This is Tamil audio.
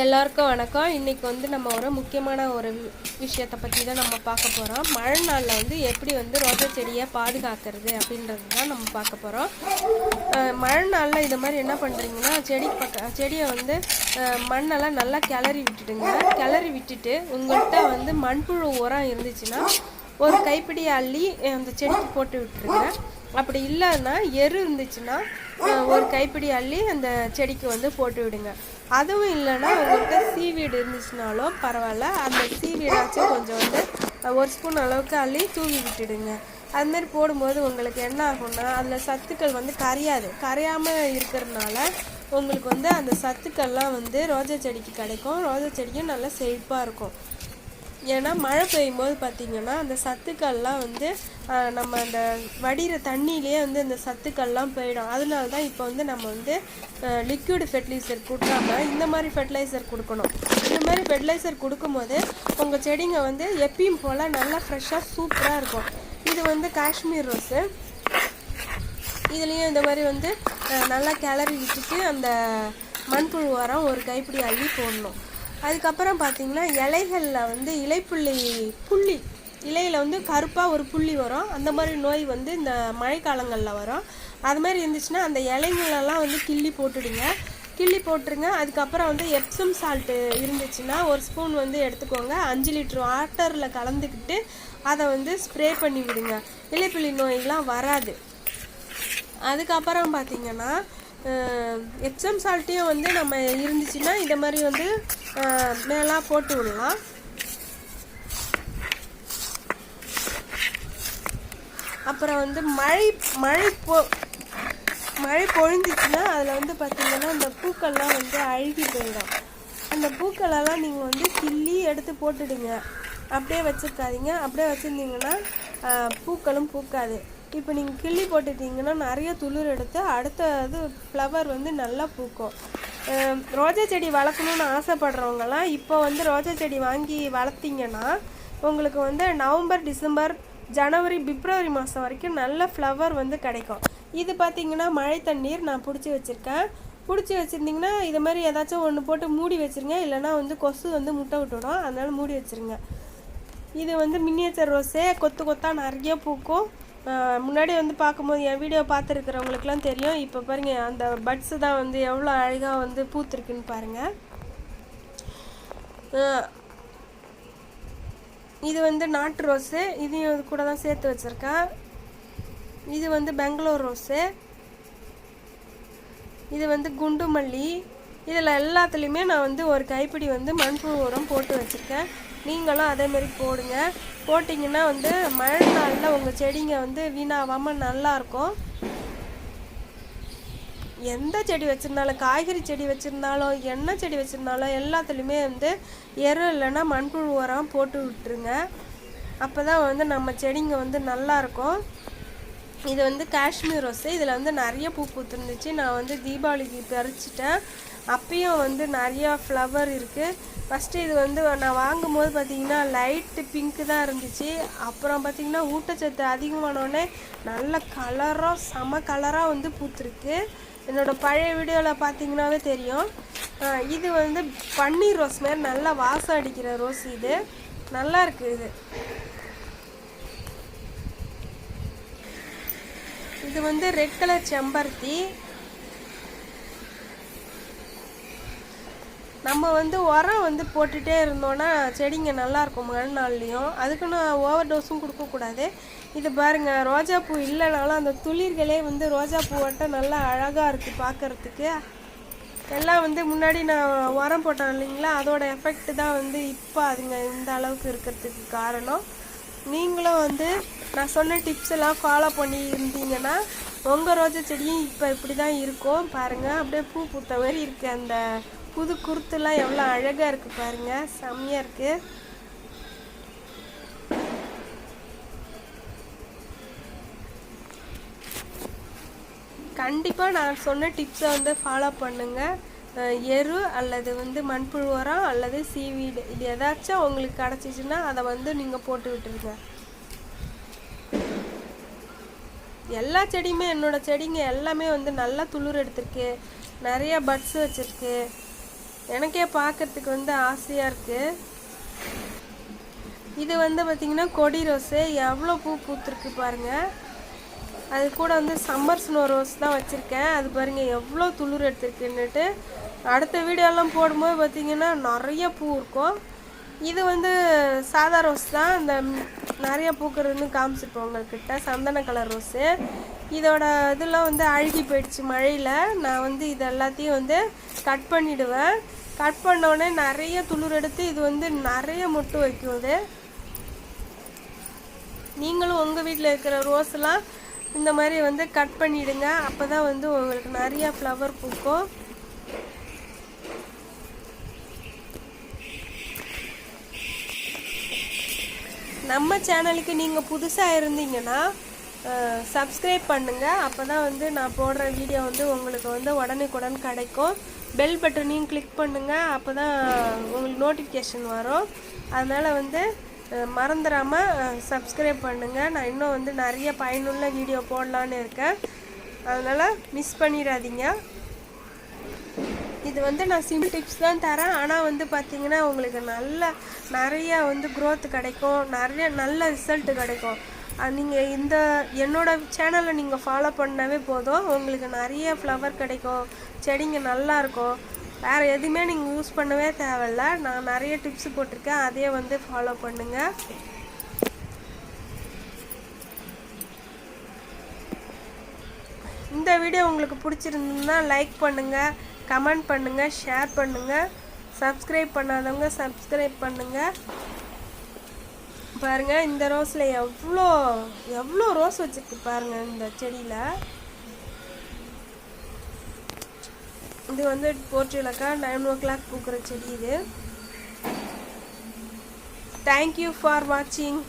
எல்லாருக்கும் வணக்கம். இன்றைக்கி வந்து நம்ம ஒரு முக்கியமான ஒரு விஷயத்தை பற்றி தான் நம்ம பார்க்க போகிறோம். மழை நாளில் வந்து எப்படி வந்து ரோஜா செடியை பாதுகாக்கிறது அப்படின்றது தான் நம்ம பார்க்க போகிறோம். மழை நாளில் இது மாதிரி என்ன பண்ணுறீங்கன்னா, செடியை வந்து மண்ணெல்லாம் நல்லா கிளறி விட்டுடுங்க. கிளறி விட்டுட்டு உங்கள்கிட்ட வந்து மண்புழு உரம் இருந்துச்சுன்னா ஒரு கைப்பிடி அள்ளி அந்த செடிக்கு போட்டு விட்டுருங்க. அப்படி இல்லைன்னா எரு இருந்துச்சுன்னா ஒரு கைப்பிடி அள்ளி அந்த செடிக்கு வந்து போட்டு விடுங்க. அதுவும் இல்லைன்னா உங்கள்கிட்ட சீவீடு இருந்துச்சுனாலும் பரவாயில்ல, அந்த சீவீடாச்சும் கொஞ்சம் வந்து ஒரு ஸ்பூன் அளவுக்கு அள்ளி தூவி விட்டுடுங்க. அதுமாரி போடும்போது உங்களுக்கு என்ன ஆகும்னா, அதில் சத்துக்கள் வந்து கரையாமல் இருக்கிறதுனால உங்களுக்கு வந்து அந்த சத்துக்கள்லாம் வந்து ரோஜா செடிக்கு கிடைக்கும். ரோஜா செடிக்கும் நல்லா செழிப்பாக இருக்கும். ஏன்னா மழை பெய்யும் போது பார்த்திங்கன்னா அந்த சத்துக்கள்லாம் வந்து நம்ம அந்த வடிகிற தண்ணியிலே வந்து அந்த சத்துக்கள்லாம் போயிடும். அதனால தான் இப்போ வந்து நம்ம வந்து லிக்விட் ஃபெர்டிலைசர் கொடுக்காம இந்த மாதிரி ஃபெர்டிலைசர் கொடுக்கணும். இந்த மாதிரி ஃபெர்டிலைசர் கொடுக்கும்போது உங்கள் செடிங்க வந்து எப்பயும் போல் நல்லா ஃப்ரெஷ்ஷாக சூப்பராக இருக்கும். இது வந்து காஷ்மீர் ரோஸு. இதுலேயும் இந்த மாதிரி வந்து நல்லா கிளறி விட்டுட்டு அந்த மண்புழு உரம் ஒரு கைப்பிடி அள்ளி போடணும். அதுக்கப்புறம் பார்த்திங்கன்னா இலைகளில் வந்து இலையில் வந்து கருப்பாக ஒரு புள்ளி வரும். அந்த மாதிரி நோய் வந்து இந்த மழைக்காலங்களில் வரும். அது மாதிரி இருந்துச்சுன்னா அந்த இலைங்களெல்லாம் வந்து கிள்ளி போட்டுருங்க. அதுக்கப்புறம் வந்து எப்சம் சால்ட்டு இருந்துச்சுன்னா ஒரு ஸ்பூன் வந்து எடுத்துக்கோங்க. 5 லிட்டர் வாட்டரில் கலந்துக்கிட்டு அதை வந்து ஸ்ப்ரே பண்ணி விடுங்க. இலைப்புள்ளி நோயெல்லாம் வராது. அதுக்கப்புறம் பார்த்திங்கன்னா எப்சம் சால்ட்டையும் வந்து நம்ம இருந்துச்சுன்னா இந்த மாதிரி வந்து மேலே போட்டு விடலாம். அப்புறம் வந்து மழை பொழிஞ்சிச்சுன்னா அதில் வந்து பார்த்திங்கன்னா இந்த பூக்கள்லாம் வந்து அழுகி போயிடும். அந்த பூக்களெல்லாம் நீங்கள் வந்து கிள்ளி எடுத்து போட்டுடுங்க. அப்படியே வச்சுருக்காதீங்க. அப்படியே வச்சுருந்தீங்கன்னா பூக்களும் பூக்காது. இப்போ நீங்கள் கிள்ளி போட்டுட்டிங்கன்னா நிறைய துளிர் எடுத்து அடுத்தது ஃப்ளவர் வந்து நல்லா பூக்கும். ரோஜா செடி வளர்க்கணுன்னு ஆசைப்படுறவங்கலாம் இப்போ வந்து ரோஜா செடி வாங்கி வளர்த்திங்கன்னா உங்களுக்கு வந்து நவம்பர், டிசம்பர், ஜனவரி, பிப்ரவரி மாதம் வரைக்கும் நல்ல ஃப்ளவர் வந்து கிடைக்கும். இது பார்த்திங்கன்னா மழை தண்ணீர் நான் பிடிச்சி வச்சுருந்திங்கன்னா இது மாதிரி ஏதாச்சும் ஒன்று போட்டு மூடி வச்சுருங்க. இல்லைனா வந்து கொசு வந்து முட்டை விட்டுவிடும். அதனால் மூடி வச்சுருங்க. இது வந்து மினியேச்சர் ரோஸே கொத்தாக நிறைய பூக்கும். முன்னாடி வந்து பார்க்கும்போது என் வீடியோ பார்த்துருக்கிறவங்களுக்குலாம் தெரியும். இப்போ பாருங்கள், அந்த பட்ஸு தான் வந்து எவ்வளோ அழகாக வந்து பூத்துருக்குன்னு பாருங்கள். இது வந்து நாட்டு ரோஸு. இதையும் இது கூட தான் சேர்த்து வச்சுருக்கேன். இது வந்து பெங்களூர் ரோஸு. இது வந்து குண்டு மல்லி. இதில் எல்லாத்துலேயுமே நான் வந்து ஒரு கைப்பிடி வந்து மண்புழு உரம் போட்டு வச்சுருக்கேன். நீங்களும் அதேமாரி போடுங்க. போட்டிங்கன்னா வந்து மழை நாளில் உங்கள் செடிங்க வந்து வீணாகாமல் நல்லாயிருக்கும். எந்த செடி வச்சுருந்தாலும், காய்கறி செடி வச்சுருந்தாலும், எண்ணெய் செடி வச்சுருந்தாலும் எல்லாத்துலேயுமே வந்து எரு இல்லைன்னா மண்புழு உரம் போட்டு விட்டுருங்க. அப்போ தான் வந்து நம்ம செடிங்க வந்து நல்லாயிருக்கும். இது வந்து காஷ்மீர் ரோஸு. இதில் வந்து நிறைய பூ பூத்துருந்துச்சு. நான் வந்து தீபாவளிக்கு பறிச்சிட்டேன். அப்பயும் வந்து நிறையா ஃப்ளவர் இருக்குது. ஃபஸ்ட்டு இது வந்து நான் வாங்கும்போது பார்த்திங்கன்னா லைட்டு பிங்க்கு தான் இருந்துச்சு. அப்புறம் பார்த்திங்கன்னா ஊட்டச்சத்து அதிகமானோடனே நல்ல கலராக செம கலராக வந்து பூத்துருக்கு. என்னோடய பழைய வீடியோவில் பார்த்திங்கன்னாவே தெரியும். இது வந்து பன்னீர் ரோஸ் மாதிரி நல்லா வாசம் அடிக்கிற ரோஸ். இது நல்லா இருக்குது. இது வந்து ரெட் கலர் செம்பருத்தி. நம்ம வந்து உரம் வந்து போட்டுகிட்டே இருந்தோன்னா செடிங்க நல்லாயிருக்கும் மழை நாள்லேயும். அதுக்குன்னு ஓவர் டோஸும் கொடுக்கக்கூடாது. இது பாருங்கள், ரோஜா பூ இல்லைனாலும் அந்த துளிர்களே வந்து ரோஜா பூவட்ட நல்லா அழகாக இருக்குது பார்க்குறதுக்கு. எல்லாம் வந்து முன்னாடி நான் உரம் போட்டேன் இல்லைங்களா, அதோட எஃபெக்ட் தான் வந்து இப்போ அதுங்க இந்த அளவுக்கு இருக்கிறதுக்கு காரணம். நீங்களும் வந்து நான் சொன்ன டிப்ஸ் எல்லாம் ஃபாலோ பண்ணி இருந்தீங்கன்னா உங்கள் ரோஜா செடியும் இப்போ இப்படி தான் இருக்கும். பாருங்கள், அப்படியே பூ பூத்த மாதிரி இருக்குது. அந்த புது குருத்துலாம் எவ்வளோ அழகாக இருக்குது பாருங்கள், செம்மையாக இருக்குது. கண்டிப்பாக நான் சொன்ன டிப்ஸை வந்து ஃபாலோ பண்ணுங்கள். எரு அல்லது வந்து மண்புழு உரம் அல்லது சீவீடு, இது ஏதாச்சும் உங்களுக்கு கிடச்சிச்சின்னா அதை வந்து நீங்கள் போட்டு விட்டுருங்க. எல்லா செடியுமே, என்னோடய செடிங்க எல்லாமே வந்து நல்லா துளிர் எடுத்திருக்கு. நிறைய பட்ஸ் வச்சுருக்கு. எனக்கே பார்க்கறதுக்கு வந்து ஆசையாக இருக்குது. இது வந்து பார்த்திங்கன்னா கொடி ரோஸு, எவ்வளோ பூ பூத்துருக்கு பாருங்கள். அது கூட வந்து சம்மர் ஸ்னோ ரோஸ் தான் வச்சுருக்கேன். அது பாருங்கள் எவ்வளோ துளிர் எடுத்துருக்குன்னுட்டு. அடுத்த வீடியோலாம் போடும்போது பார்த்திங்கன்னா நிறைய பூ இருக்கும். இது வந்து சாதா ரோஸ் தான், இந்த நிறைய பூக்கிறதுன்னு காமிச்சிருப்போம் உங்கள்கிட்ட. சந்தன கலர் ரோஸு. இதோட இதெல்லாம் வந்து அழுகி போயிடுச்சு மழையில். நான் வந்து இது எல்லாத்தையும் வந்து கட் பண்ணிவிடுவேன். கட் பண்ணோடனே நிறைய துளிர் எடுத்து இது வந்து நிறைய மொட்டு வைக்கும். இது நீங்களும் உங்கள் வீட்டில் இருக்கிற ரோஸ்லாம் இந்த மாதிரி வந்து கட் பண்ணிவிடுங்க. அப்போ தான் வந்து உங்களுக்கு நிறைய ஃப்ளவர் பூக்கும். நம்ம சேனலுக்கு நீங்கள் புதுசாக இருந்தீங்கன்னா சப்ஸ்கிரைப் பண்ணுங்கள். அப்போ தான் வந்து நான் போடுற வீடியோ வந்து உங்களுக்கு வந்து உடனுக்குடன் கிடைக்கும். பெல் பட்டனையும் கிளிக் பண்ணுங்கள். அப்போ தான் உங்களுக்கு நோட்டிஃபிகேஷன் வரும். அதனால் வந்து மறந்துடாமல் சப்ஸ்கிரைப் பண்ணுங்கள். நான் இன்னும் வந்து நிறைய பயனுள்ள வீடியோ போடலான்னு இருக்கேன். அதனால் மிஸ் பண்ணிடாதீங்க. இது வந்து நான் சிம்பிள் டிப்ஸ் தான் தரேன். ஆனால் வந்து பார்த்திங்கன்னா உங்களுக்கு நிறைய வந்து க்ரோத் கிடைக்கும், நிறைய நல்ல ரிசல்ட் கிடைக்கும். நீங்கள் இந்த என்னோடய சேனலை நீங்கள் ஃபாலோ பண்ணவே போதும், உங்களுக்கு நிறைய ஃப்ளவர் கிடைக்கும், செடிங்க நல்லாயிருக்கும். வேறு எதுவுமே நீங்கள் யூஸ் பண்ணவே தேவையில்ல. நான் நிறைய டிப்ஸ் போட்டிருக்கேன், அதையே வந்து ஃபாலோ பண்ணுங்கள். இந்த வீடியோ உங்களுக்கு பிடிச்சிருந்ததுன்னா லைக் பண்ணுங்கள், கமெண்ட் பண்ணுங்கள், ஷேர் பண்ணுங்கள். சப்ஸ்கிரைப் பண்ணாதவங்க சப்ஸ்கிரைப் பண்ணுங்கள். பாருங்கள் இந்த ரோஸில் எவ்வளோ ரோஸ் வச்சுருக்கு பாருங்கள் இந்த செடியில். இது வந்து போர்ச்சுகலக்கா 9 o'clock பூக்கிற செடி இது. தேங்க்யூ ஃபார் வாட்சிங்.